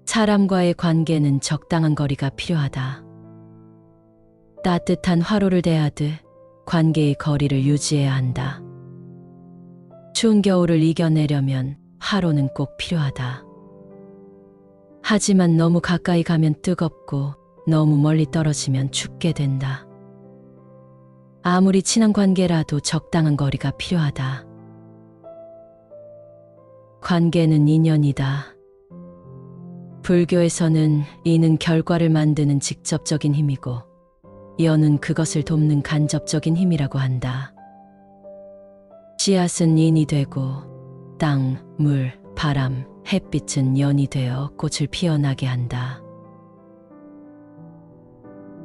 사람과의 관계는 적당한 거리가 필요하다. 따뜻한 화로를 대하듯 관계의 거리를 유지해야 한다. 추운 겨울을 이겨내려면 화로는 꼭 필요하다. 하지만 너무 가까이 가면 뜨겁고 너무 멀리 떨어지면 춥게 된다. 아무리 친한 관계라도 적당한 거리가 필요하다. 관계는 인연이다. 불교에서는 이는 결과를 만드는 직접적인 힘이고 연은 그것을 돕는 간접적인 힘이라고 한다. 씨앗은 인이 되고 땅, 물, 바람, 햇빛은 연이 되어 꽃을 피어나게 한다.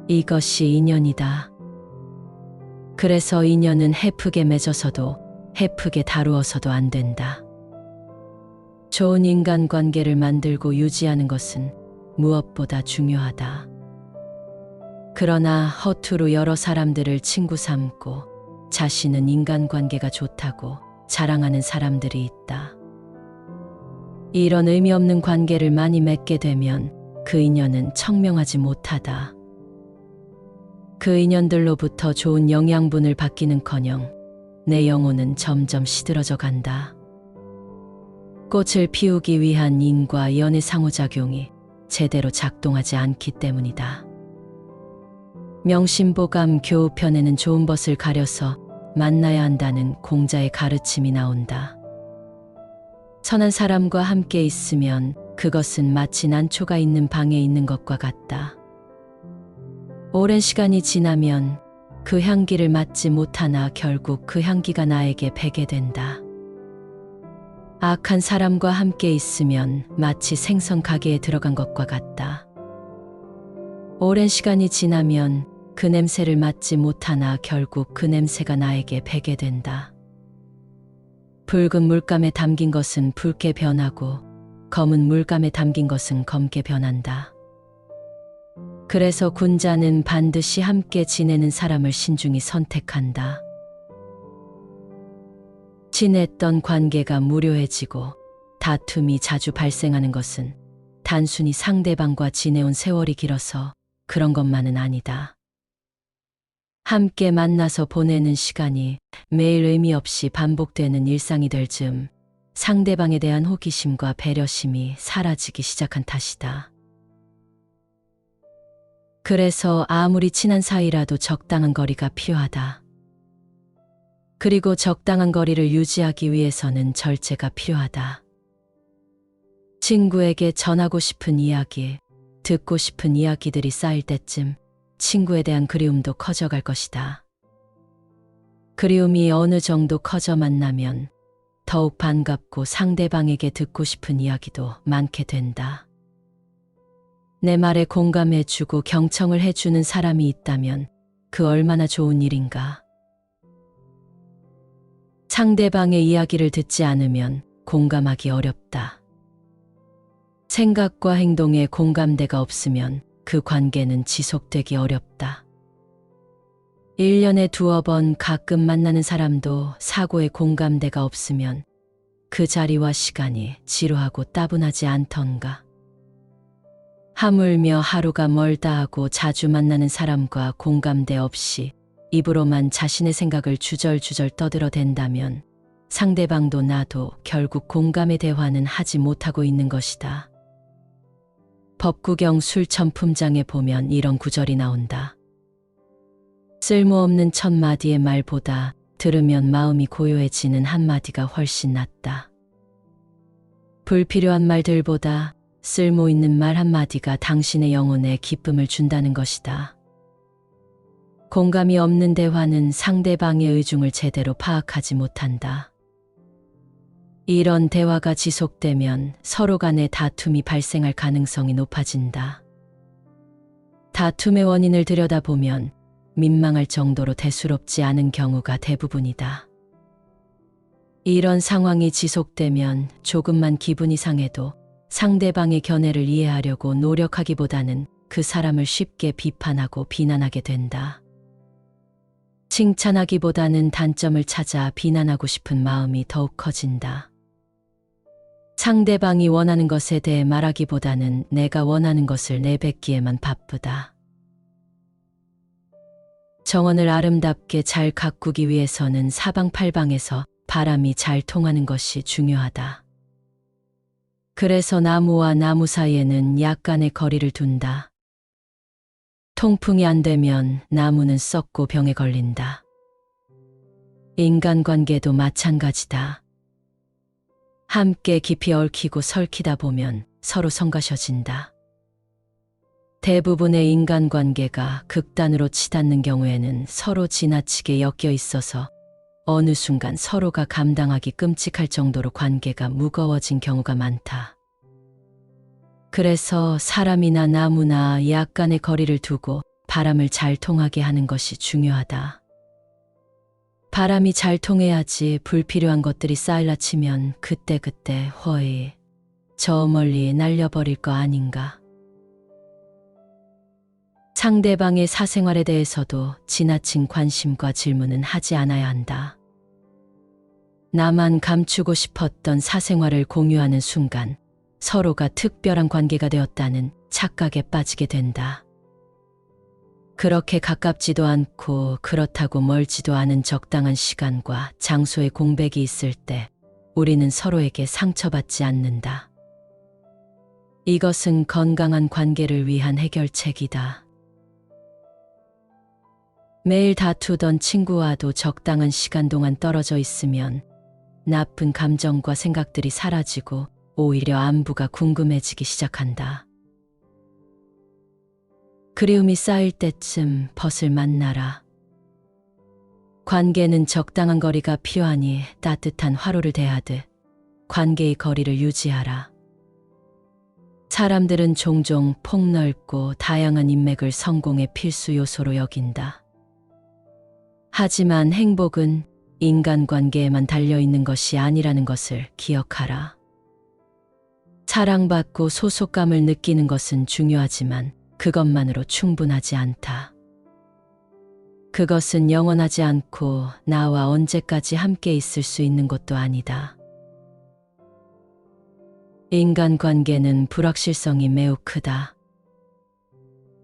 이것이 인연이다. 그래서 인연은 헤프게 맺어서도 헤프게 다루어서도 안 된다. 좋은 인간관계를 만들고 유지하는 것은 무엇보다 중요하다. 그러나 허투루 여러 사람들을 친구 삼고 자신은 인간관계가 좋다고 자랑하는 사람들이 있다. 이런 의미 없는 관계를 많이 맺게 되면 그 인연은 청명하지 못하다. 그 인연들로부터 좋은 영양분을 받기는커녕 내 영혼은 점점 시들어져 간다. 꽃을 피우기 위한 인과 연의 상호작용이 제대로 작동하지 않기 때문이다. 명심보감 교우편에는 좋은 벗을 가려서 만나야 한다는 공자의 가르침이 나온다. 선한 사람과 함께 있으면 그것은 마치 난초가 있는 방에 있는 것과 같다. 오랜 시간이 지나면 그 향기를 맡지 못하나 결국 그 향기가 나에게 배게 된다. 악한 사람과 함께 있으면 마치 생선 가게에 들어간 것과 같다. 오랜 시간이 지나면 그 냄새를 맡지 못하나 결국 그 냄새가 나에게 배게 된다. 붉은 물감에 담긴 것은 붉게 변하고 검은 물감에 담긴 것은 검게 변한다. 그래서 군자는 반드시 함께 지내는 사람을 신중히 선택한다. 친했던 관계가 무료해지고 다툼이 자주 발생하는 것은 단순히 상대방과 지내온 세월이 길어서 그런 것만은 아니다. 함께 만나서 보내는 시간이 매일 의미 없이 반복되는 일상이 될 즈음 상대방에 대한 호기심과 배려심이 사라지기 시작한 탓이다. 그래서 아무리 친한 사이라도 적당한 거리가 필요하다. 그리고 적당한 거리를 유지하기 위해서는 절제가 필요하다. 친구에게 전하고 싶은 이야기, 듣고 싶은 이야기들이 쌓일 때쯤 친구에 대한 그리움도 커져갈 것이다. 그리움이 어느 정도 커져만 나면 더욱 반갑고 상대방에게 듣고 싶은 이야기도 많게 된다. 내 말에 공감해주고 경청을 해주는 사람이 있다면 그 얼마나 좋은 일인가. 상대방의 이야기를 듣지 않으면 공감하기 어렵다. 생각과 행동에 공감대가 없으면 그 관계는 지속되기 어렵다. 1년에 2번 가끔 만나는 사람도 사고에 공감대가 없으면 그 자리와 시간이 지루하고 따분하지 않던가. 하물며 하루가 멀다 하고 자주 만나는 사람과 공감대 없이 입으로만 자신의 생각을 주절주절 떠들어댄다면 상대방도 나도 결국 공감의 대화는 하지 못하고 있는 것이다. 법구경 술천품장에 보면 이런 구절이 나온다. 쓸모없는 1000마디의 말보다 들으면 마음이 고요해지는 한마디가 훨씬 낫다. 불필요한 말들보다 쓸모있는 말 한마디가 당신의 영혼에 기쁨을 준다는 것이다. 공감이 없는 대화는 상대방의 의중을 제대로 파악하지 못한다. 이런 대화가 지속되면 서로 간의 다툼이 발생할 가능성이 높아진다. 다툼의 원인을 들여다보면 민망할 정도로 대수롭지 않은 경우가 대부분이다. 이런 상황이 지속되면 조금만 기분이 상해도 상대방의 견해를 이해하려고 노력하기보다는 그 사람을 쉽게 비판하고 비난하게 된다. 칭찬하기보다는 단점을 찾아 비난하고 싶은 마음이 더욱 커진다. 상대방이 원하는 것에 대해 말하기보다는 내가 원하는 것을 내뱉기에만 바쁘다. 정원을 아름답게 잘 가꾸기 위해서는 사방팔방에서 바람이 잘 통하는 것이 중요하다. 그래서 나무와 나무 사이에는 약간의 거리를 둔다. 통풍이 안 되면 나무는 썩고 병에 걸린다. 인간관계도 마찬가지다. 함께 깊이 얽히고 설키다 보면 서로 성가셔진다. 대부분의 인간관계가 극단으로 치닫는 경우에는 서로 지나치게 엮여 있어서 어느 순간 서로가 감당하기 끔찍할 정도로 관계가 무거워진 경우가 많다. 그래서 사람이나 나무나 약간의 거리를 두고 바람을 잘 통하게 하는 것이 중요하다. 바람이 잘 통해야지 불필요한 것들이 쌓일라 치면 그때그때 허이 저 멀리 날려버릴 거 아닌가. 상대방의 사생활에 대해서도 지나친 관심과 질문은 하지 않아야 한다. 나만 감추고 싶었던 사생활을 공유하는 순간 서로가 특별한 관계가 되었다는 착각에 빠지게 된다. 그렇게 가깝지도 않고 그렇다고 멀지도 않은 적당한 시간과 장소의 공백이 있을 때 우리는 서로에게 상처받지 않는다. 이것은 건강한 관계를 위한 해결책이다. 매일 다투던 친구와도 적당한 시간 동안 떨어져 있으면 나쁜 감정과 생각들이 사라지고 오히려 안부가 궁금해지기 시작한다. 그리움이 쌓일 때쯤 벗을 만나라. 관계는 적당한 거리가 필요하니 따뜻한 화로를 대하듯 관계의 거리를 유지하라. 사람들은 종종 폭넓고 다양한 인맥을 성공의 필수 요소로 여긴다. 하지만 행복은 인간관계에만 달려있는 것이 아니라는 것을 기억하라. 사랑받고 소속감을 느끼는 것은 중요하지만 그것만으로 충분하지 않다. 그것은 영원하지 않고 나와 언제까지 함께 있을 수 있는 것도 아니다. 인간관계는 불확실성이 매우 크다.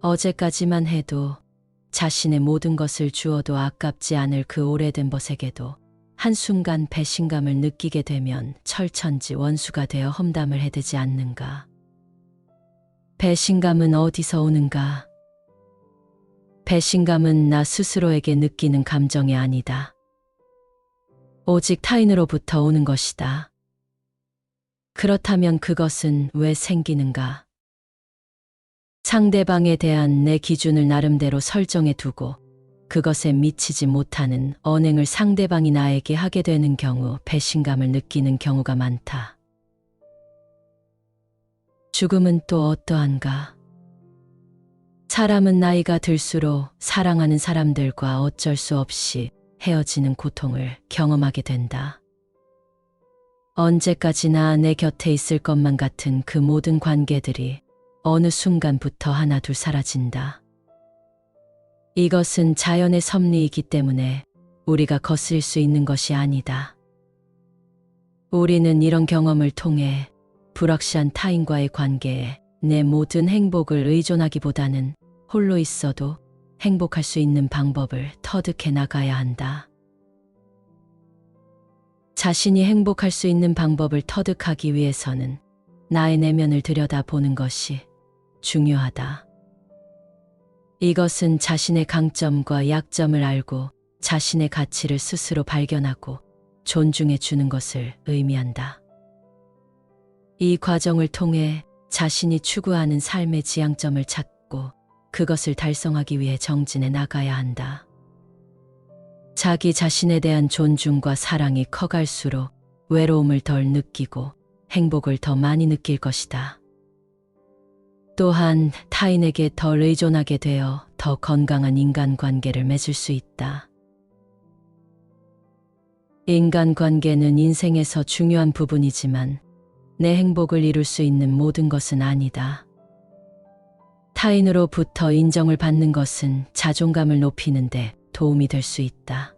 어제까지만 해도 자신의 모든 것을 주어도 아깝지 않을 그 오래된 벗에게도 한순간 배신감을 느끼게 되면 철천지 원수가 되어 험담을 해대지 않는가. 배신감은 어디서 오는가? 배신감은 나 스스로에게 느끼는 감정이 아니다. 오직 타인으로부터 오는 것이다. 그렇다면 그것은 왜 생기는가? 상대방에 대한 내 기준을 나름대로 설정해 두고 그것에 미치지 못하는 언행을 상대방이 나에게 하게 되는 경우 배신감을 느끼는 경우가 많다. 죽음은 또 어떠한가? 사람은 나이가 들수록 사랑하는 사람들과 어쩔 수 없이 헤어지는 고통을 경험하게 된다. 언제까지나 내 곁에 있을 것만 같은 그 모든 관계들이 어느 순간부터 하나둘 사라진다. 이것은 자연의 섭리이기 때문에 우리가 거스릴 수 있는 것이 아니다. 우리는 이런 경험을 통해 불확실한 타인과의 관계에 내 모든 행복을 의존하기보다는 홀로 있어도 행복할 수 있는 방법을 터득해 나가야 한다. 자신이 행복할 수 있는 방법을 터득하기 위해서는 나의 내면을 들여다보는 것이 중요하다. 이것은 자신의 강점과 약점을 알고 자신의 가치를 스스로 발견하고 존중해 주는 것을 의미한다. 이 과정을 통해 자신이 추구하는 삶의 지향점을 찾고 그것을 달성하기 위해 정진해 나가야 한다. 자기 자신에 대한 존중과 사랑이 커갈수록 외로움을 덜 느끼고 행복을 더 많이 느낄 것이다. 또한 타인에게 덜 의존하게 되어 더 건강한 인간관계를 맺을 수 있다. 인간관계는 인생에서 중요한 부분이지만 내 행복을 이룰 수 있는 모든 것은 아니다. 타인으로부터 인정을 받는 것은 자존감을 높이는데 도움이 될 수 있다.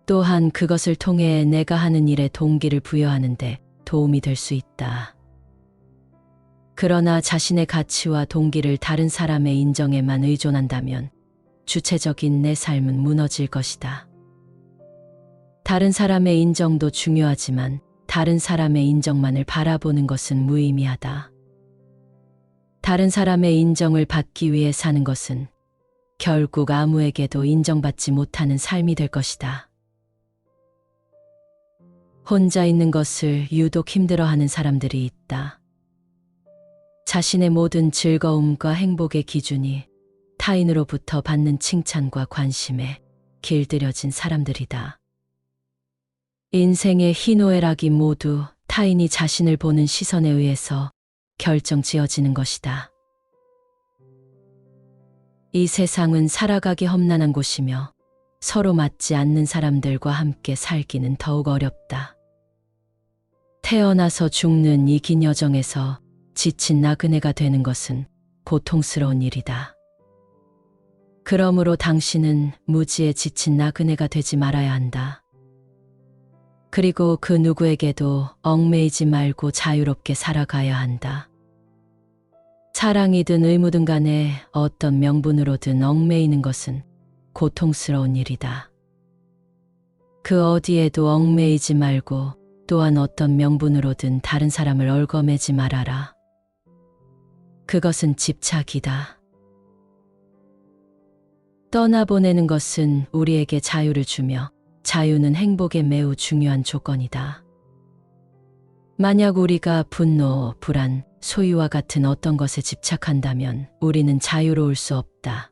또한 그것을 통해 내가 하는 일에 동기를 부여하는데 도움이 될 수 있다. 그러나 자신의 가치와 동기를 다른 사람의 인정에만 의존한다면 주체적인 내 삶은 무너질 것이다. 다른 사람의 인정도 중요하지만 다른 사람의 인정만을 바라보는 것은 무의미하다. 다른 사람의 인정을 받기 위해 사는 것은 결국 아무에게도 인정받지 못하는 삶이 될 것이다. 혼자 있는 것을 유독 힘들어하는 사람들이 있다. 자신의 모든 즐거움과 행복의 기준이 타인으로부터 받는 칭찬과 관심에 길들여진 사람들이다. 인생의 희노애락이 모두 타인이 자신을 보는 시선에 의해서 결정지어지는 것이다. 이 세상은 살아가기 험난한 곳이며 서로 맞지 않는 사람들과 함께 살기는 더욱 어렵다. 태어나서 죽는 이 긴 여정에서 지친 나그네가 되는 것은 고통스러운 일이다. 그러므로 당신은 무지에 지친 나그네가 되지 말아야 한다. 그리고 그 누구에게도 얽매이지 말고 자유롭게 살아가야 한다. 사랑이든 의무든 간에 어떤 명분으로든 얽매이는 것은 고통스러운 일이다. 그 어디에도 얽매이지 말고 또한 어떤 명분으로든 다른 사람을 얽어매지 말아라. 그것은 집착이다. 떠나보내는 것은 우리에게 자유를 주며 자유는 행복에 매우 중요한 조건이다. 만약 우리가 분노, 불안, 소유와 같은 어떤 것에 집착한다면 우리는 자유로울 수 없다.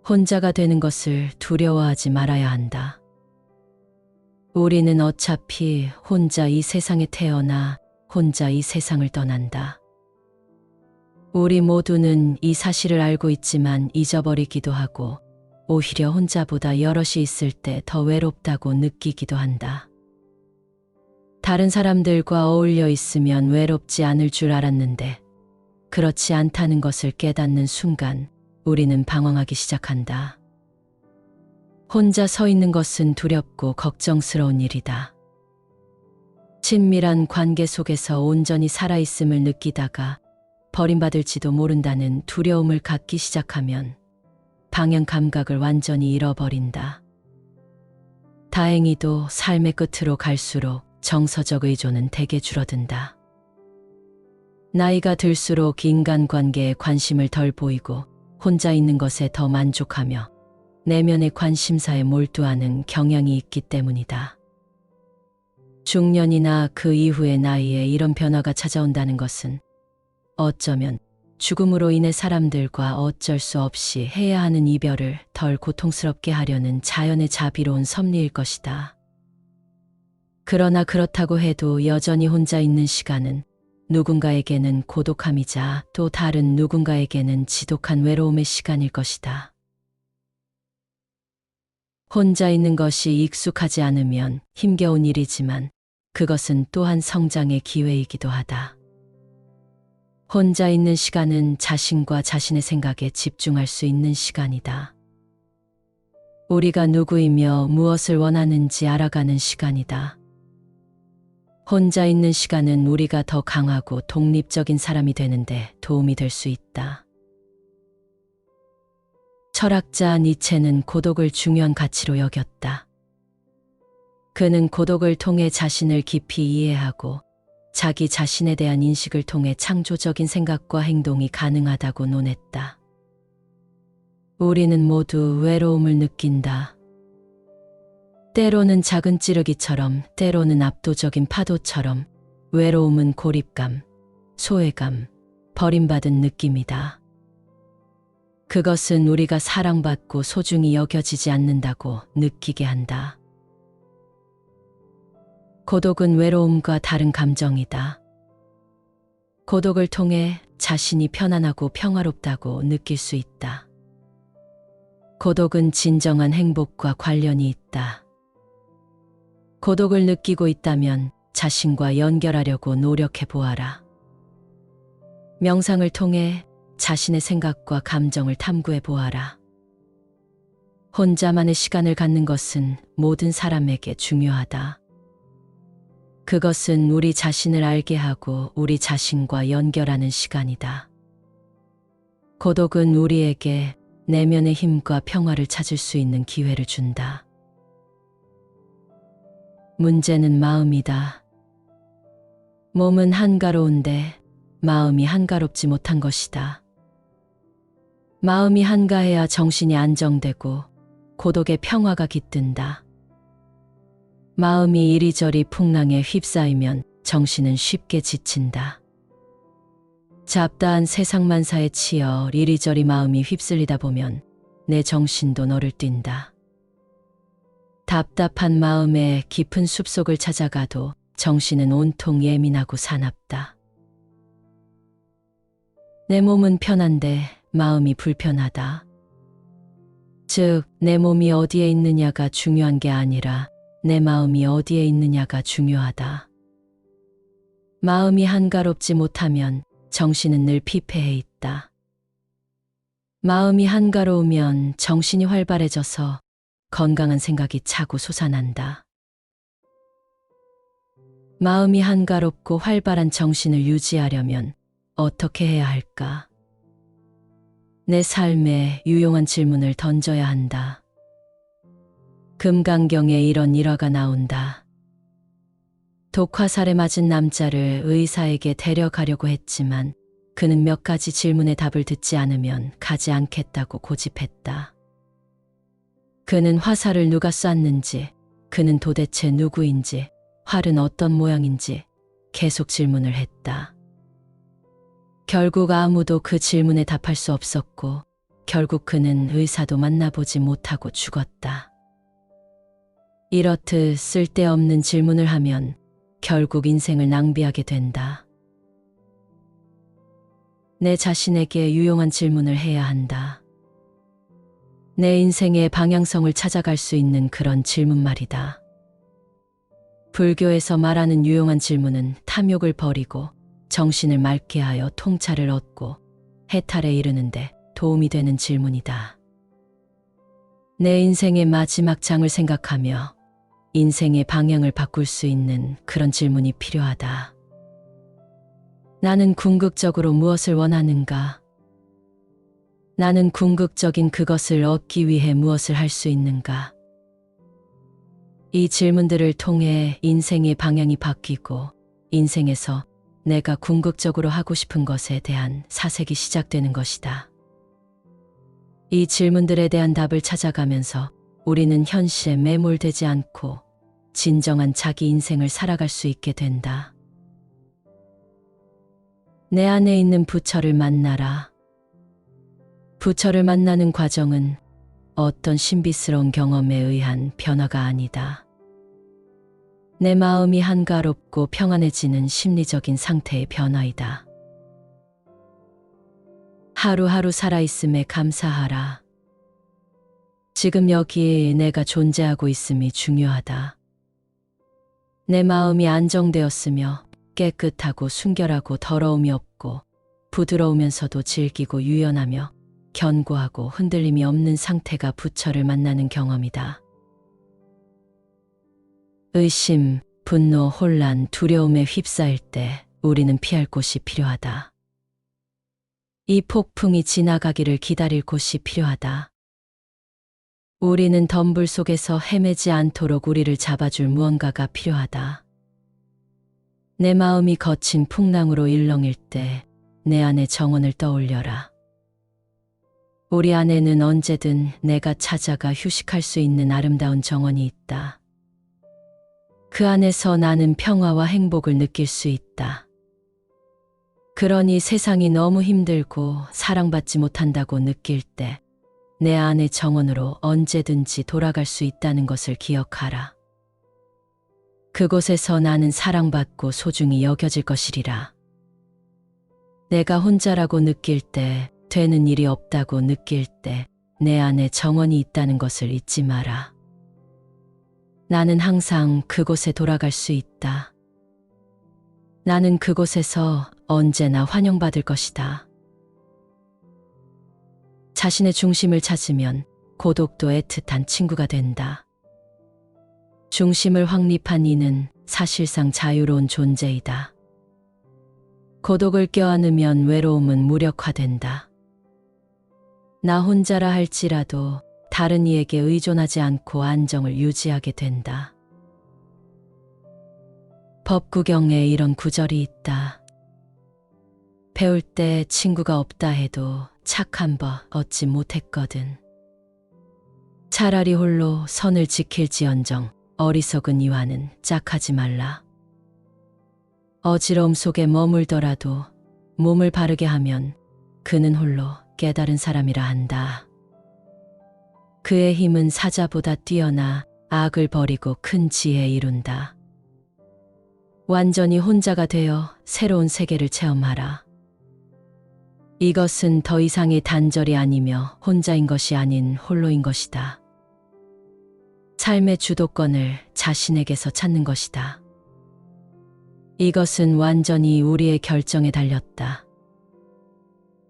혼자가 되는 것을 두려워하지 말아야 한다. 우리는 어차피 혼자 이 세상에 태어나 혼자 이 세상을 떠난다. 우리 모두는 이 사실을 알고 있지만 잊어버리기도 하고 오히려 혼자보다 여럿이 있을 때 더 외롭다고 느끼기도 한다. 다른 사람들과 어울려 있으면 외롭지 않을 줄 알았는데 그렇지 않다는 것을 깨닫는 순간 우리는 방황하기 시작한다. 혼자 서 있는 것은 두렵고 걱정스러운 일이다. 친밀한 관계 속에서 온전히 살아있음을 느끼다가 버림받을지도 모른다는 두려움을 갖기 시작하면 방향 감각을 완전히 잃어버린다. 다행히도 삶의 끝으로 갈수록 정서적 의존은 대개 줄어든다. 나이가 들수록 인간관계에 관심을 덜 보이고 혼자 있는 것에 더 만족하며 내면의 관심사에 몰두하는 경향이 있기 때문이다. 중년이나 그 이후의 나이에 이런 변화가 찾아온다는 것은 어쩌면 죽음으로 인해 사람들과 어쩔 수 없이 해야 하는 이별을 덜 고통스럽게 하려는 자연의 자비로운 섭리일 것이다. 그러나 그렇다고 해도 여전히 혼자 있는 시간은 누군가에게는 고독함이자 또 다른 누군가에게는 지독한 외로움의 시간일 것이다. 혼자 있는 것이 익숙하지 않으면 힘겨운 일이지만 그것은 또한 성장의 기회이기도 하다. 혼자 있는 시간은 자신과 자신의 생각에 집중할 수 있는 시간이다. 우리가 누구이며 무엇을 원하는지 알아가는 시간이다. 혼자 있는 시간은 우리가 더 강하고 독립적인 사람이 되는데 도움이 될 수 있다. 철학자 니체는 고독을 중요한 가치로 여겼다. 그는 고독을 통해 자신을 깊이 이해하고 자기 자신에 대한 인식을 통해 창조적인 생각과 행동이 가능하다고 논했다. 우리는 모두 외로움을 느낀다. 때로는 작은 찌르기처럼, 때로는 압도적인 파도처럼 외로움은 고립감, 소외감, 버림받은 느낌이다. 그것은 우리가 사랑받고 소중히 여겨지지 않는다고 느끼게 한다. 고독은 외로움과 다른 감정이다. 고독을 통해 자신이 편안하고 평화롭다고 느낄 수 있다. 고독은 진정한 행복과 관련이 있다. 고독을 느끼고 있다면 자신과 연결하려고 노력해 보아라. 명상을 통해 자신의 생각과 감정을 탐구해 보아라. 혼자만의 시간을 갖는 것은 모든 사람에게 중요하다. 그것은 우리 자신을 알게 하고 우리 자신과 연결하는 시간이다. 고독은 우리에게 내면의 힘과 평화를 찾을 수 있는 기회를 준다. 문제는 마음이다. 몸은 한가로운데 마음이 한가롭지 못한 것이다. 마음이 한가해야 정신이 안정되고 고독의 평화가 깃든다. 마음이 이리저리 풍랑에 휩싸이면 정신은 쉽게 지친다. 잡다한 세상만사에 치여 이리저리 마음이 휩쓸리다 보면 내 정신도 너를 뛴다. 답답한 마음에 깊은 숲속을 찾아가도 정신은 온통 예민하고 사납다. 내 몸은 편한데 마음이 불편하다. 즉, 내 몸이 어디에 있느냐가 중요한 게 아니라 내 마음이 어디에 있느냐가 중요하다. 마음이 한가롭지 못하면 정신은 늘 피폐해 있다. 마음이 한가로우면 정신이 활발해져서 건강한 생각이 차고 솟아난다. 마음이 한가롭고 활발한 정신을 유지하려면 어떻게 해야 할까? 내 삶에 유용한 질문을 던져야 한다. 금강경에 이런 일화가 나온다. 독화살에 맞은 남자를 의사에게 데려가려고 했지만 그는 몇 가지 질문의 답을 듣지 않으면 가지 않겠다고 고집했다. 그는 화살을 누가 쐈는지, 그는 도대체 누구인지, 활은 어떤 모양인지 계속 질문을 했다. 결국 아무도 그 질문에 답할 수 없었고 결국 그는 의사도 만나보지 못하고 죽었다. 이렇듯 쓸데없는 질문을 하면 결국 인생을 낭비하게 된다. 내 자신에게 유용한 질문을 해야 한다. 내 인생의 방향성을 찾아갈 수 있는 그런 질문 말이다. 불교에서 말하는 유용한 질문은 탐욕을 버리고 정신을 맑게 하여 통찰을 얻고 해탈에 이르는데 도움이 되는 질문이다. 내 인생의 마지막 장을 생각하며 인생의 방향을 바꿀 수 있는 그런 질문이 필요하다. 나는 궁극적으로 무엇을 원하는가? 나는 궁극적인 그것을 얻기 위해 무엇을 할 수 있는가? 이 질문들을 통해 인생의 방향이 바뀌고 인생에서 내가 궁극적으로 하고 싶은 것에 대한 사색이 시작되는 것이다. 이 질문들에 대한 답을 찾아가면서 우리는 현실에 매몰되지 않고 진정한 자기 인생을 살아갈 수 있게 된다. 내 안에 있는 부처를 만나라. 부처를 만나는 과정은 어떤 신비스러운 경험에 의한 변화가 아니다. 내 마음이 한가롭고 평안해지는 심리적인 상태의 변화이다. 하루하루 살아있음에 감사하라. 지금 여기에 내가 존재하고 있음이 중요하다. 내 마음이 안정되었으며 깨끗하고 순결하고 더러움이 없고 부드러우면서도 질기고 유연하며 견고하고 흔들림이 없는 상태가 부처를 만나는 경험이다. 의심, 분노, 혼란, 두려움에 휩싸일 때 우리는 피할 곳이 필요하다. 이 폭풍이 지나가기를 기다릴 곳이 필요하다. 우리는 덤불 속에서 헤매지 않도록 우리를 잡아줄 무언가가 필요하다. 내 마음이 거친 풍랑으로 일렁일 때 내 안의 정원을 떠올려라. 우리 안에는 언제든 내가 찾아가 휴식할 수 있는 아름다운 정원이 있다. 그 안에서 나는 평화와 행복을 느낄 수 있다. 그러니 세상이 너무 힘들고 사랑받지 못한다고 느낄 때 내 안의 정원으로 언제든지 돌아갈 수 있다는 것을 기억하라. 그곳에서 나는 사랑받고 소중히 여겨질 것이리라. 내가 혼자라고 느낄 때, 되는 일이 없다고 느낄 때 내 안에 정원이 있다는 것을 잊지 마라. 나는 항상 그곳에 돌아갈 수 있다. 나는 그곳에서 언제나 환영받을 것이다. 자신의 중심을 찾으면 고독도 애틋한 친구가 된다. 중심을 확립한 이는 사실상 자유로운 존재이다. 고독을 껴안으면 외로움은 무력화된다. 나 혼자라 할지라도 다른 이에게 의존하지 않고 안정을 유지하게 된다. 법구경에 이런 구절이 있다. 배울 때 친구가 없다 해도 착 한 번 얻지 못했거든. 차라리 홀로 선을 지킬지언정 어리석은 이와는 짝하지 말라. 어지러움 속에 머물더라도 몸을 바르게 하면 그는 홀로 깨달은 사람이라 한다. 그의 힘은 사자보다 뛰어나 악을 버리고 큰 지혜 이룬다. 완전히 혼자가 되어 새로운 세계를 체험하라. 이것은 더 이상의 단절이 아니며 혼자인 것이 아닌 홀로인 것이다. 삶의 주도권을 자신에게서 찾는 것이다. 이것은 완전히 우리의 결정에 달렸다.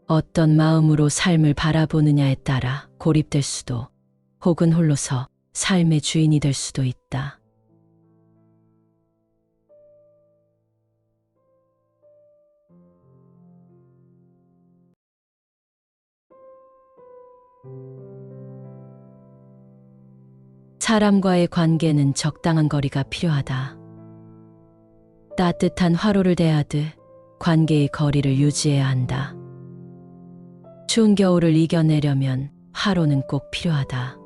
어떤 마음으로 삶을 바라보느냐에 따라 고립될 수도 혹은 홀로서 삶의 주인이 될 수도 있다. 사람과의 관계는 적당한 거리가 필요하다. 따뜻한 화로를 대하듯 관계의 거리를 유지해야 한다. 추운 겨울을 이겨내려면 화로는 꼭 필요하다.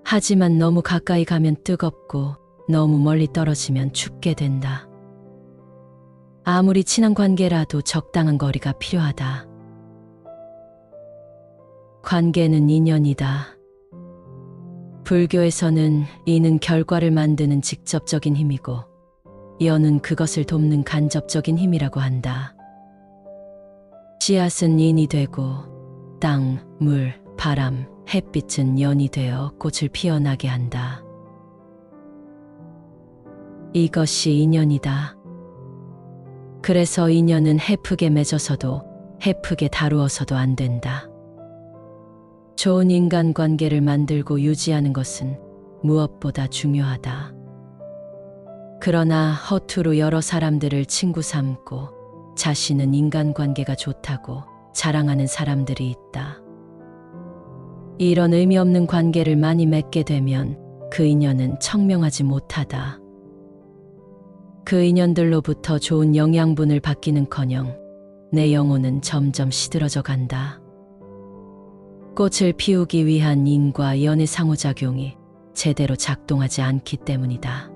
하지만 너무 가까이 가면 뜨겁고 너무 멀리 떨어지면 춥게 된다. 아무리 친한 관계라도 적당한 거리가 필요하다. 관계는 인연이다. 불교에서는 이는 결과를 만드는 직접적인 힘이고 연은 그것을 돕는 간접적인 힘이라고 한다. 씨앗은 인이 되고 땅, 물, 바람, 햇빛은 연이 되어 꽃을 피어나게 한다. 이것이 인연이다. 그래서 인연은 헤프게 맺어서도 헤프게 다루어서도 안 된다. 좋은 인간관계를 만들고 유지하는 것은 무엇보다 중요하다. 그러나 허투루 여러 사람들을 친구 삼고 자신은 인간관계가 좋다고 자랑하는 사람들이 있다. 이런 의미 없는 관계를 많이 맺게 되면 그 인연은 청명하지 못하다. 그 인연들로부터 좋은 영양분을 받기는커녕 내 영혼은 점점 시들어져 간다. 꽃을 피우기 위한 인과 연의 상호작용이 제대로 작동하지 않기 때문이다.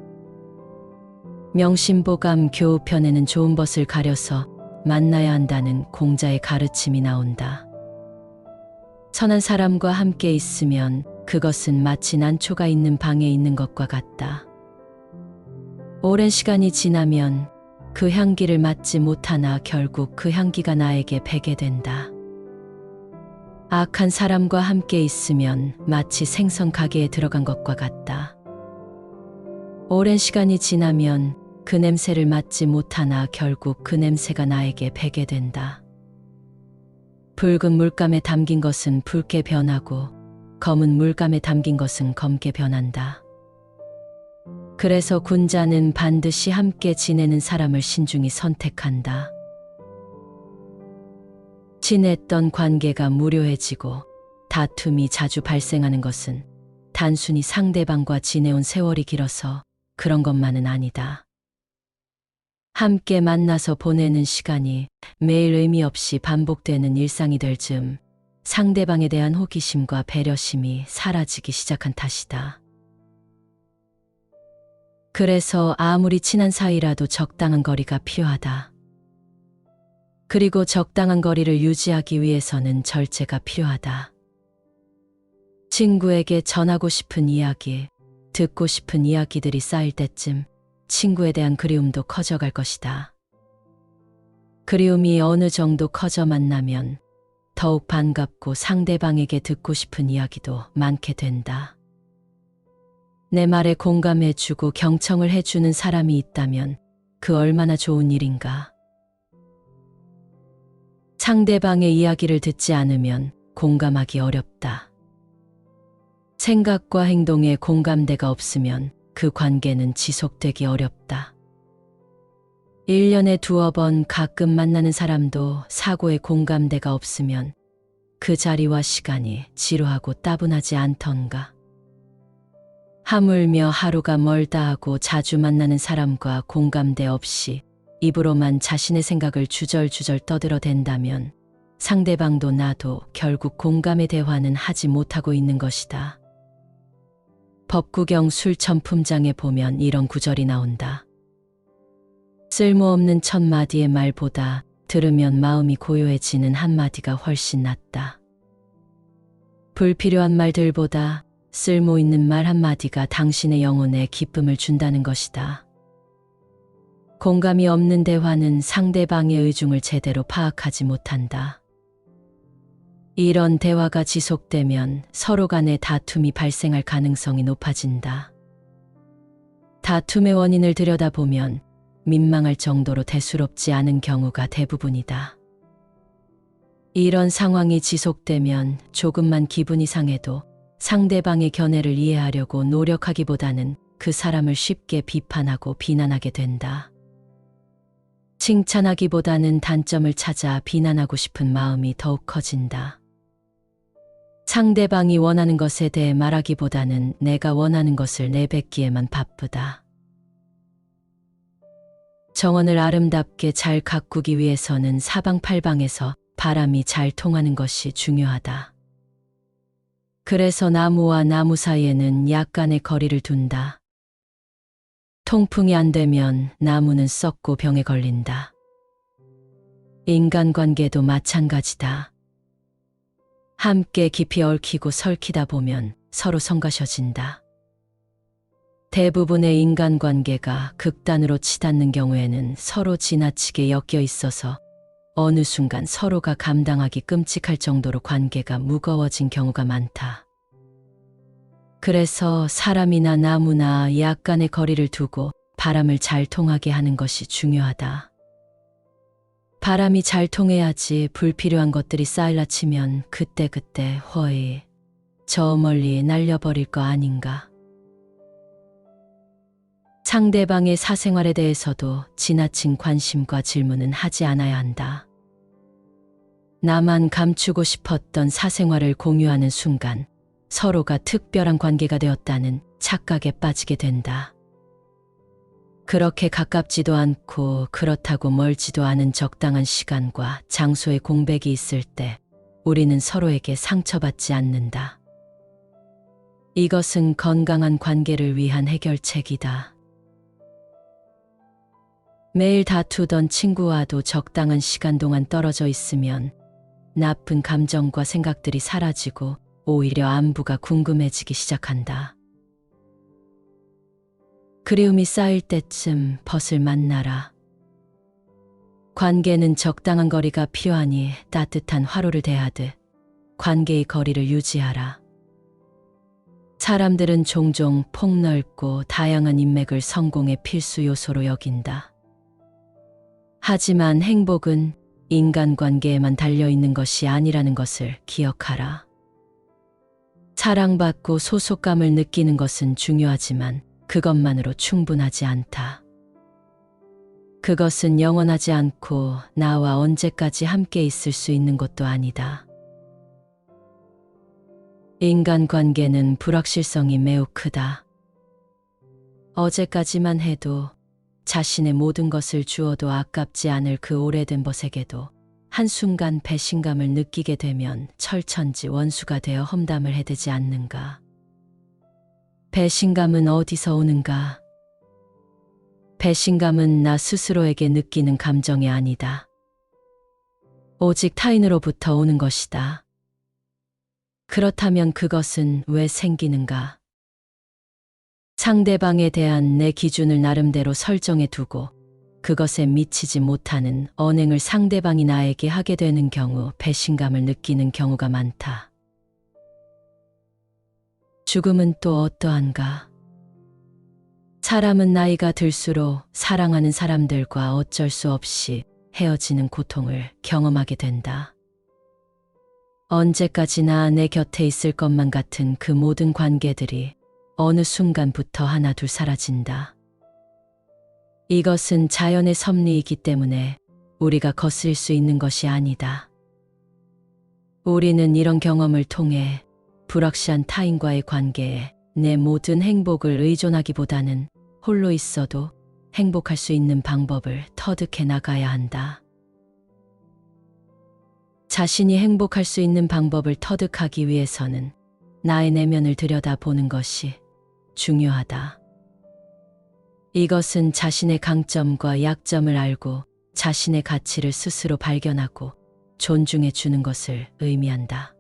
명심보감 교우편에는 좋은 벗을 가려서 만나야 한다는 공자의 가르침이 나온다. 선한 사람과 함께 있으면 그것은 마치 난초가 있는 방에 있는 것과 같다. 오랜 시간이 지나면 그 향기를 맡지 못하나 결국 그 향기가 나에게 배게 된다. 악한 사람과 함께 있으면 마치 생선 가게에 들어간 것과 같다. 오랜 시간이 지나면 그 냄새를 맡지 못하나 결국 그 냄새가 나에게 배게 된다. 붉은 물감에 담긴 것은 붉게 변하고 검은 물감에 담긴 것은 검게 변한다. 그래서 군자는 반드시 함께 지내는 사람을 신중히 선택한다. 친했던 관계가 무료해지고 다툼이 자주 발생하는 것은 단순히 상대방과 지내온 세월이 길어서 그런 것만은 아니다. 함께 만나서 보내는 시간이 매일 의미 없이 반복되는 일상이 될 즈음 상대방에 대한 호기심과 배려심이 사라지기 시작한 탓이다. 그래서 아무리 친한 사이라도 적당한 거리가 필요하다. 그리고 적당한 거리를 유지하기 위해서는 절제가 필요하다. 친구에게 전하고 싶은 이야기, 듣고 싶은 이야기들이 쌓일 때쯤 친구에 대한 그리움도 커져갈 것이다. 그리움이 어느 정도 커져 만나면 더욱 반갑고 상대방에게 듣고 싶은 이야기도 많게 된다. 내 말에 공감해주고 경청을 해주는 사람이 있다면 그 얼마나 좋은 일인가. 상대방의 이야기를 듣지 않으면 공감하기 어렵다. 생각과 행동에 공감대가 없으면 그 관계는 지속되기 어렵다. 1년에 두어 번 가끔 만나는 사람도 사고에 공감대가 없으면 그 자리와 시간이 지루하고 따분하지 않던가. 하물며 하루가 멀다 하고 자주 만나는 사람과 공감대 없이 입으로만 자신의 생각을 주절주절 떠들어댄다면 상대방도 나도 결국 공감의 대화는 하지 못하고 있는 것이다. 법구경 술천품장에 보면 이런 구절이 나온다. 쓸모없는 천 마디의 말보다 들으면 마음이 고요해지는 한마디가 훨씬 낫다. 불필요한 말들보다 쓸모있는 말 한마디가 당신의 영혼에 기쁨을 준다는 것이다. 공감이 없는 대화는 상대방의 의중을 제대로 파악하지 못한다. 이런 대화가 지속되면 서로 간의 다툼이 발생할 가능성이 높아진다. 다툼의 원인을 들여다보면 민망할 정도로 대수롭지 않은 경우가 대부분이다. 이런 상황이 지속되면 조금만 기분이 상해도 상대방의 견해를 이해하려고 노력하기보다는 그 사람을 쉽게 비판하고 비난하게 된다. 칭찬하기보다는 단점을 찾아 비난하고 싶은 마음이 더욱 커진다. 상대방이 원하는 것에 대해 말하기보다는 내가 원하는 것을 내뱉기에만 바쁘다. 정원을 아름답게 잘 가꾸기 위해서는 사방팔방에서 바람이 잘 통하는 것이 중요하다. 그래서 나무와 나무 사이에는 약간의 거리를 둔다. 통풍이 안 되면 나무는 썩고 병에 걸린다. 인간관계도 마찬가지다. 함께 깊이 얽히고 설키다 보면 서로 성가셔진다. 대부분의 인간관계가 극단으로 치닫는 경우에는 서로 지나치게 엮여 있어서 어느 순간 서로가 감당하기 끔찍할 정도로 관계가 무거워진 경우가 많다. 그래서 사람이나 나무나 약간의 거리를 두고 바람을 잘 통하게 하는 것이 중요하다. 바람이 잘 통해야지 불필요한 것들이 쌓일라 치면 그때그때 허이 저 멀리 날려버릴 거 아닌가. 상대방의 사생활에 대해서도 지나친 관심과 질문은 하지 않아야 한다. 나만 감추고 싶었던 사생활을 공유하는 순간 서로가 특별한 관계가 되었다는 착각에 빠지게 된다. 그렇게 가깝지도 않고 그렇다고 멀지도 않은 적당한 시간과 장소의 공백이 있을 때 우리는 서로에게 상처받지 않는다. 이것은 건강한 관계를 위한 해결책이다. 매일 다투던 친구와도 적당한 시간 동안 떨어져 있으면 나쁜 감정과 생각들이 사라지고 오히려 안부가 궁금해지기 시작한다. 그리움이 쌓일 때쯤 벗을 만나라. 관계는 적당한 거리가 필요하니 따뜻한 화로를 대하듯 관계의 거리를 유지하라. 사람들은 종종 폭넓고 다양한 인맥을 성공의 필수 요소로 여긴다. 하지만 행복은 인간관계에만 달려있는 것이 아니라는 것을 기억하라. 사랑받고 소속감을 느끼는 것은 중요하지만 그것만으로 충분하지 않다. 그것은 영원하지 않고 나와 언제까지 함께 있을 수 있는 것도 아니다. 인간관계는 불확실성이 매우 크다. 어제까지만 해도 자신의 모든 것을 주어도 아깝지 않을 그 오래된 벗에게도 한순간 배신감을 느끼게 되면 철천지 원수가 되어 험담을 해대지 않는가. 배신감은 어디서 오는가? 배신감은 나 스스로에게 느끼는 감정이 아니다. 오직 타인으로부터 오는 것이다. 그렇다면 그것은 왜 생기는가? 상대방에 대한 내 기준을 나름대로 설정해 두고 그것에 미치지 못하는 언행을 상대방이 나에게 하게 되는 경우 배신감을 느끼는 경우가 많다. 죽음은 또 어떠한가? 사람은 나이가 들수록 사랑하는 사람들과 어쩔 수 없이 헤어지는 고통을 경험하게 된다. 언제까지나 내 곁에 있을 것만 같은 그 모든 관계들이 어느 순간부터 하나둘 사라진다. 이것은 자연의 섭리이기 때문에 우리가 거스릴 수 있는 것이 아니다. 우리는 이런 경험을 통해 불확실한 타인과의 관계에 내 모든 행복을 의존하기보다는 홀로 있어도 행복할 수 있는 방법을 터득해 나가야 한다. 자신이 행복할 수 있는 방법을 터득하기 위해서는 나의 내면을 들여다보는 것이 중요하다. 이것은 자신의 강점과 약점을 알고 자신의 가치를 스스로 발견하고 존중해 주는 것을 의미한다.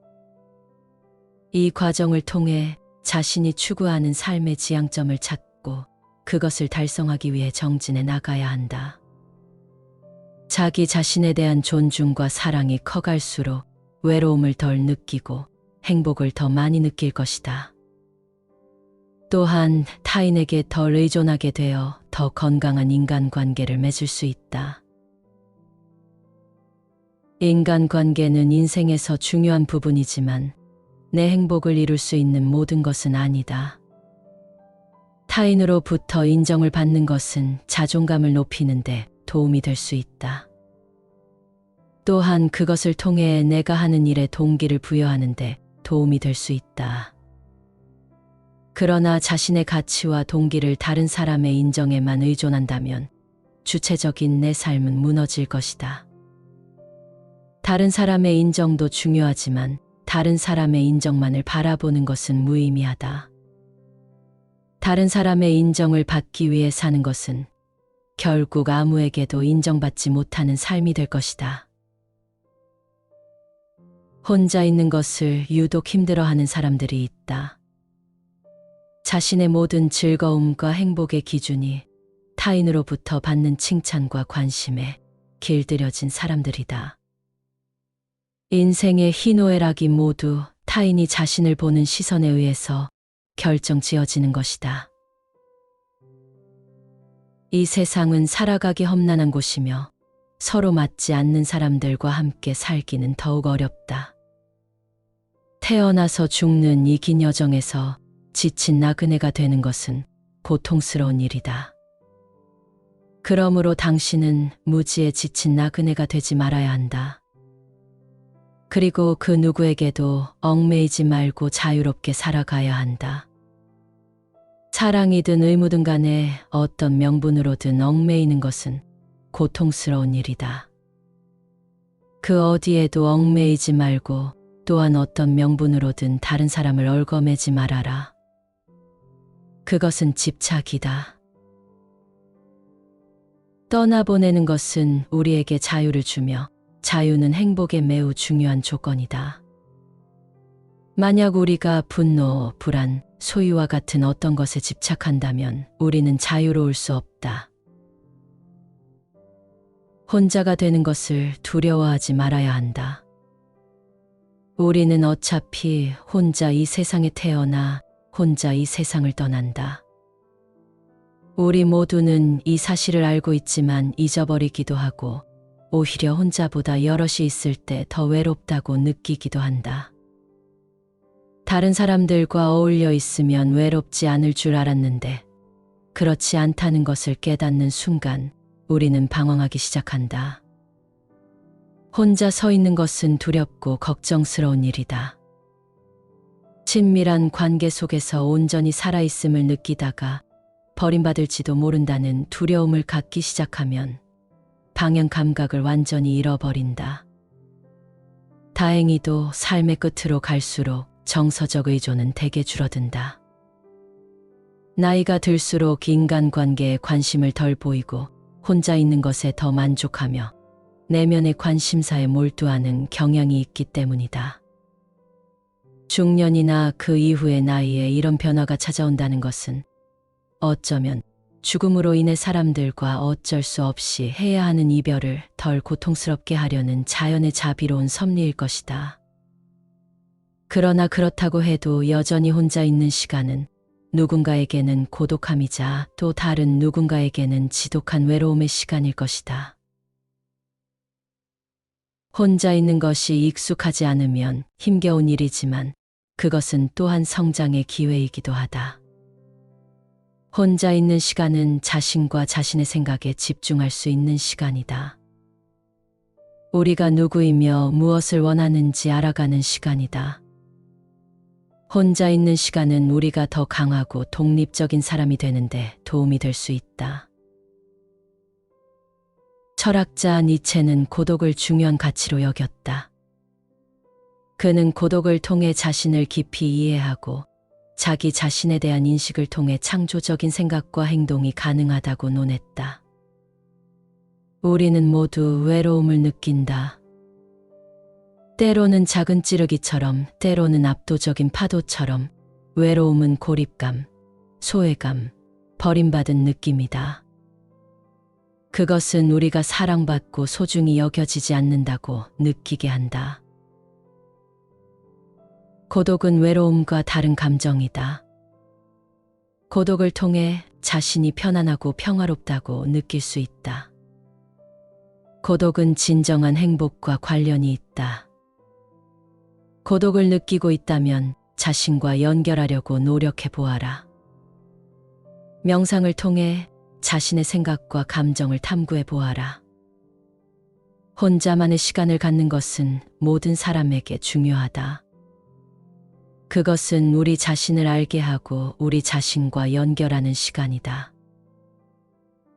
이 과정을 통해 자신이 추구하는 삶의 지향점을 찾고 그것을 달성하기 위해 정진해 나가야 한다. 자기 자신에 대한 존중과 사랑이 커갈수록 외로움을 덜 느끼고 행복을 더 많이 느낄 것이다. 또한 타인에게 덜 의존하게 되어 더 건강한 인간관계를 맺을 수 있다. 인간관계는 인생에서 중요한 부분이지만 내 행복을 이룰 수 있는 모든 것은 아니다. 타인으로부터 인정을 받는 것은 자존감을 높이는 데 도움이 될 수 있다. 또한 그것을 통해 내가 하는 일에 동기를 부여하는 데 도움이 될 수 있다. 그러나 자신의 가치와 동기를 다른 사람의 인정에만 의존한다면 주체적인 내 삶은 무너질 것이다. 다른 사람의 인정도 중요하지만 다른 사람의 인정만을 바라보는 것은 무의미하다. 다른 사람의 인정을 받기 위해 사는 것은 결국 아무에게도 인정받지 못하는 삶이 될 것이다. 혼자 있는 것을 유독 힘들어하는 사람들이 있다. 자신의 모든 즐거움과 행복의 기준이 타인으로부터 받는 칭찬과 관심에 길들여진 사람들이다. 인생의 희노애락이 모두 타인이 자신을 보는 시선에 의해서 결정지어지는 것이다. 이 세상은 살아가기 험난한 곳이며 서로 맞지 않는 사람들과 함께 살기는 더욱 어렵다. 태어나서 죽는 이 긴 여정에서 지친 나그네가 되는 것은 고통스러운 일이다. 그러므로 당신은 무지에 지친 나그네가 되지 말아야 한다. 그리고 그 누구에게도 얽매이지 말고 자유롭게 살아가야 한다. 사랑이든 의무든 간에 어떤 명분으로든 얽매이는 것은 고통스러운 일이다. 그 어디에도 얽매이지 말고 또한 어떤 명분으로든 다른 사람을 얽어매지 말아라. 그것은 집착이다. 떠나보내는 것은 우리에게 자유를 주며 자유는 행복에 매우 중요한 조건이다. 만약 우리가 분노, 불안, 소유와 같은 어떤 것에 집착한다면 우리는 자유로울 수 없다. 혼자가 되는 것을 두려워하지 말아야 한다. 우리는 어차피 혼자 이 세상에 태어나 혼자 이 세상을 떠난다. 우리 모두는 이 사실을 알고 있지만 잊어버리기도 하고 오히려 혼자보다 여럿이 있을 때 더 외롭다고 느끼기도 한다. 다른 사람들과 어울려 있으면 외롭지 않을 줄 알았는데 그렇지 않다는 것을 깨닫는 순간 우리는 방황하기 시작한다. 혼자 서 있는 것은 두렵고 걱정스러운 일이다. 친밀한 관계 속에서 온전히 살아있음을 느끼다가 버림받을지도 모른다는 두려움을 갖기 시작하면 방향 감각을 완전히 잃어버린다. 다행히도 삶의 끝으로 갈수록 정서적 의존은 대개 줄어든다. 나이가 들수록 인간관계에 관심을 덜 보이고 혼자 있는 것에 더 만족하며 내면의 관심사에 몰두하는 경향이 있기 때문이다. 중년이나 그 이후의 나이에 이런 변화가 찾아온다는 것은 어쩌면 죽음으로 인해 사람들과 어쩔 수 없이 해야 하는 이별을 덜 고통스럽게 하려는 자연의 자비로운 섭리일 것이다. 그러나 그렇다고 해도 여전히 혼자 있는 시간은 누군가에게는 고독함이자 또 다른 누군가에게는 지독한 외로움의 시간일 것이다. 혼자 있는 것이 익숙하지 않으면 힘겨운 일이지만 그것은 또한 성장의 기회이기도 하다. 혼자 있는 시간은 자신과 자신의 생각에 집중할 수 있는 시간이다. 우리가 누구이며 무엇을 원하는지 알아가는 시간이다. 혼자 있는 시간은 우리가 더 강하고 독립적인 사람이 되는데 도움이 될 수 있다. 철학자 니체는 고독을 중요한 가치로 여겼다. 그는 고독을 통해 자신을 깊이 이해하고 자기 자신에 대한 인식을 통해 창조적인 생각과 행동이 가능하다고 논했다. 우리는 모두 외로움을 느낀다. 때로는 작은 찌르기처럼, 때로는 압도적인 파도처럼 외로움은 고립감, 소외감, 버림받은 느낌이다. 그것은 우리가 사랑받고 소중히 여겨지지 않는다고 느끼게 한다. 고독은 외로움과 다른 감정이다. 고독을 통해 자신이 편안하고 평화롭다고 느낄 수 있다. 고독은 진정한 행복과 관련이 있다. 고독을 느끼고 있다면 자신과 연결하려고 노력해 보아라. 명상을 통해 자신의 생각과 감정을 탐구해 보아라. 혼자만의 시간을 갖는 것은 모든 사람에게 중요하다. 그것은 우리 자신을 알게 하고 우리 자신과 연결하는 시간이다.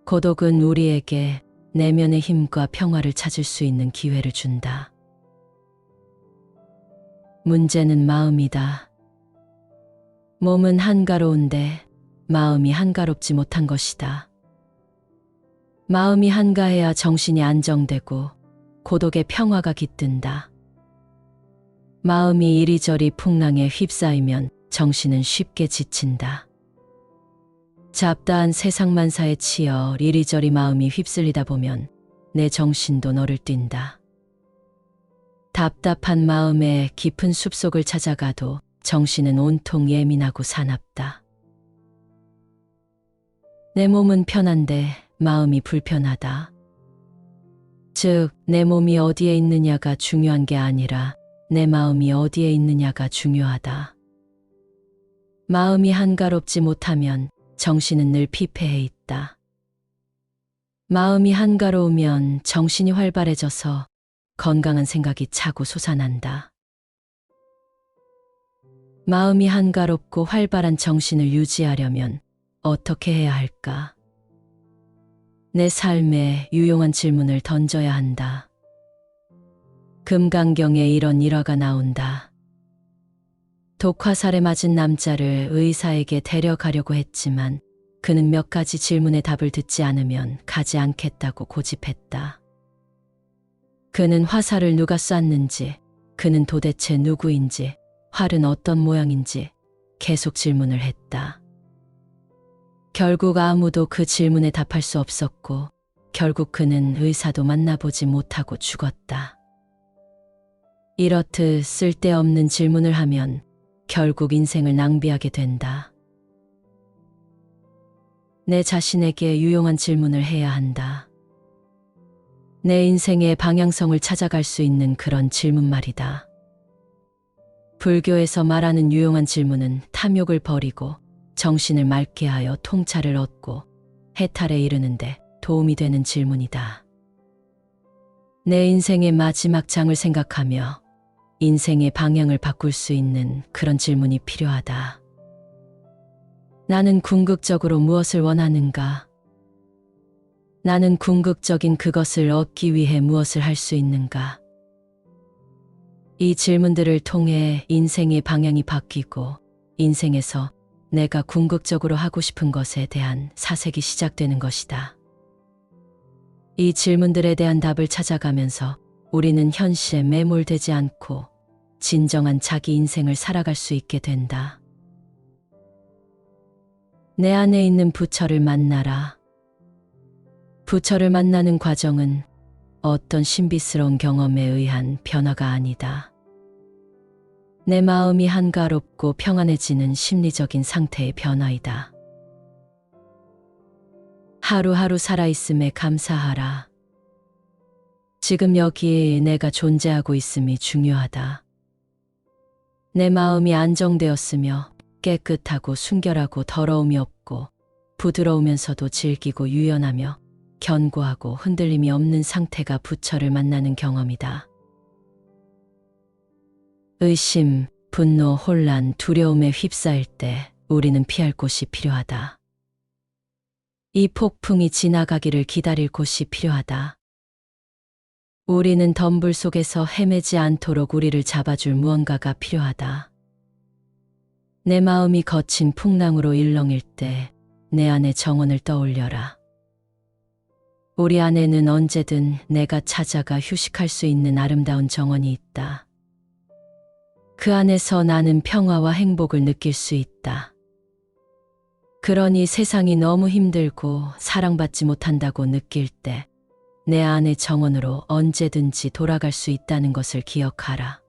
고독은 우리에게 내면의 힘과 평화를 찾을 수 있는 기회를 준다. 문제는 마음이다. 몸은 한가로운데 마음이 한가롭지 못한 것이다. 마음이 한가해야 정신이 안정되고 고독의 평화가 깃든다. 마음이 이리저리 풍랑에 휩싸이면 정신은 쉽게 지친다. 잡다한 세상만사에 치여 이리저리 마음이 휩쓸리다 보면 내 정신도 너를 뛴다. 답답한 마음에 깊은 숲속을 찾아가도 정신은 온통 예민하고 사납다. 내 몸은 편한데 마음이 불편하다. 즉, 내 몸이 어디에 있느냐가 중요한 게 아니라 내 마음이 어디에 있느냐가 중요하다. 마음이 한가롭지 못하면 정신은 늘 피폐해 있다. 마음이 한가로우면 정신이 활발해져서 건강한 생각이 차고 솟아난다. 마음이 한가롭고 활발한 정신을 유지하려면 어떻게 해야 할까? 내 삶에 유용한 질문을 던져야 한다. 금강경에 이런 일화가 나온다. 독화살에 맞은 남자를 의사에게 데려가려고 했지만 그는 몇 가지 질문에 답을 듣지 않으면 가지 않겠다고 고집했다. 그는 화살을 누가 쐈는지, 그는 도대체 누구인지, 활은 어떤 모양인지 계속 질문을 했다. 결국 아무도 그 질문에 답할 수 없었고 결국 그는 의사도 만나보지 못하고 죽었다. 이렇듯 쓸데없는 질문을 하면 결국 인생을 낭비하게 된다. 내 자신에게 유용한 질문을 해야 한다. 내 인생의 방향성을 찾아갈 수 있는 그런 질문 말이다. 불교에서 말하는 유용한 질문은 탐욕을 버리고 정신을 맑게 하여 통찰을 얻고 해탈에 이르는데 도움이 되는 질문이다. 내 인생의 마지막 장을 생각하며 인생의 방향을 바꿀 수 있는 그런 질문이 필요하다. 나는 궁극적으로 무엇을 원하는가? 나는 궁극적인 그것을 얻기 위해 무엇을 할 수 있는가? 이 질문들을 통해 인생의 방향이 바뀌고 인생에서 내가 궁극적으로 하고 싶은 것에 대한 사색이 시작되는 것이다. 이 질문들에 대한 답을 찾아가면서 우리는 현실에 매몰되지 않고 진정한 자기 인생을 살아갈 수 있게 된다. 내 안에 있는 부처를 만나라. 부처를 만나는 과정은 어떤 신비스러운 경험에 의한 변화가 아니다. 내 마음이 한가롭고 평안해지는 심리적인 상태의 변화이다. 하루하루 살아있음에 감사하라. 지금 여기에 내가 존재하고 있음이 중요하다. 내 마음이 안정되었으며 깨끗하고 순결하고 더러움이 없고 부드러우면서도 질기고 유연하며 견고하고 흔들림이 없는 상태가 부처를 만나는 경험이다. 의심, 분노, 혼란, 두려움에 휩싸일 때 우리는 피할 곳이 필요하다. 이 폭풍이 지나가기를 기다릴 곳이 필요하다. 우리는 덤불 속에서 헤매지 않도록 우리를 잡아줄 무언가가 필요하다. 내 마음이 거친 풍랑으로 일렁일 때 내 안의 정원을 떠올려라. 우리 안에는 언제든 내가 찾아가 휴식할 수 있는 아름다운 정원이 있다. 그 안에서 나는 평화와 행복을 느낄 수 있다. 그러니 세상이 너무 힘들고 사랑받지 못한다고 느낄 때 내 안의 정원으로 언제든지 돌아갈 수 있다는 것을 기억하라.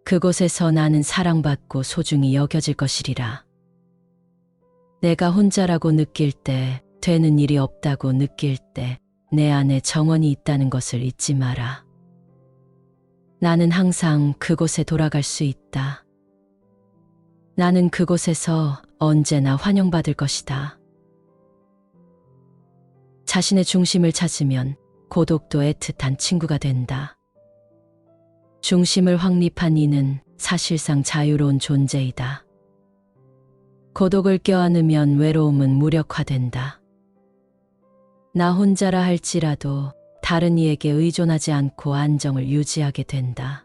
그곳에서 나는 사랑받고 소중히 여겨질 것이리라. 내가 혼자라고 느낄 때, 되는 일이 없다고 느낄 때 내 안에 정원이 있다는 것을 잊지 마라. 나는 항상 그곳에 돌아갈 수 있다. 나는 그곳에서 언제나 환영받을 것이다. 자신의 중심을 찾으면 고독도 애틋한 친구가 된다. 중심을 확립한 이는 사실상 자유로운 존재이다. 고독을 껴안으면 외로움은 무력화된다. 나 혼자라 할지라도 다른 이에게 의존하지 않고 안정을 유지하게 된다.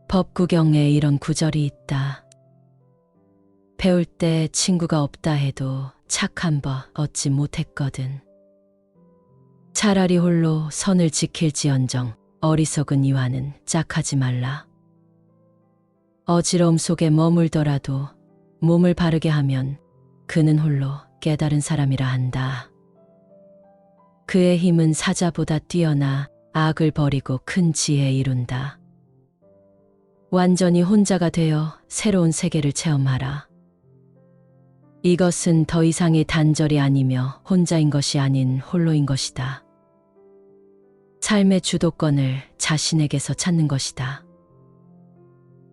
법구경에 이런 구절이 있다. 배울 때 친구가 없다 해도 착 한 번 얻지 못했거든. 차라리 홀로 선을 지킬지언정 어리석은 이와는 짝하지 말라. 어지러움 속에 머물더라도 몸을 바르게 하면 그는 홀로 깨달은 사람이라 한다. 그의 힘은 사자보다 뛰어나 악을 버리고 큰 지혜에 이룬다. 완전히 혼자가 되어 새로운 세계를 체험하라. 이것은 더 이상의 단절이 아니며 혼자인 것이 아닌 홀로인 것이다. 삶의 주도권을 자신에게서 찾는 것이다.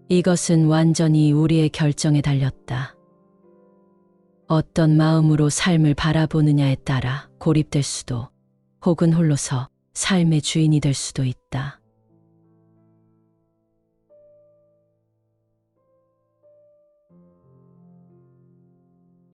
이것은 완전히 우리의 결정에 달렸다. 어떤 마음으로 삶을 바라보느냐에 따라 고립될 수도 혹은 홀로서 삶의 주인이 될 수도 있다.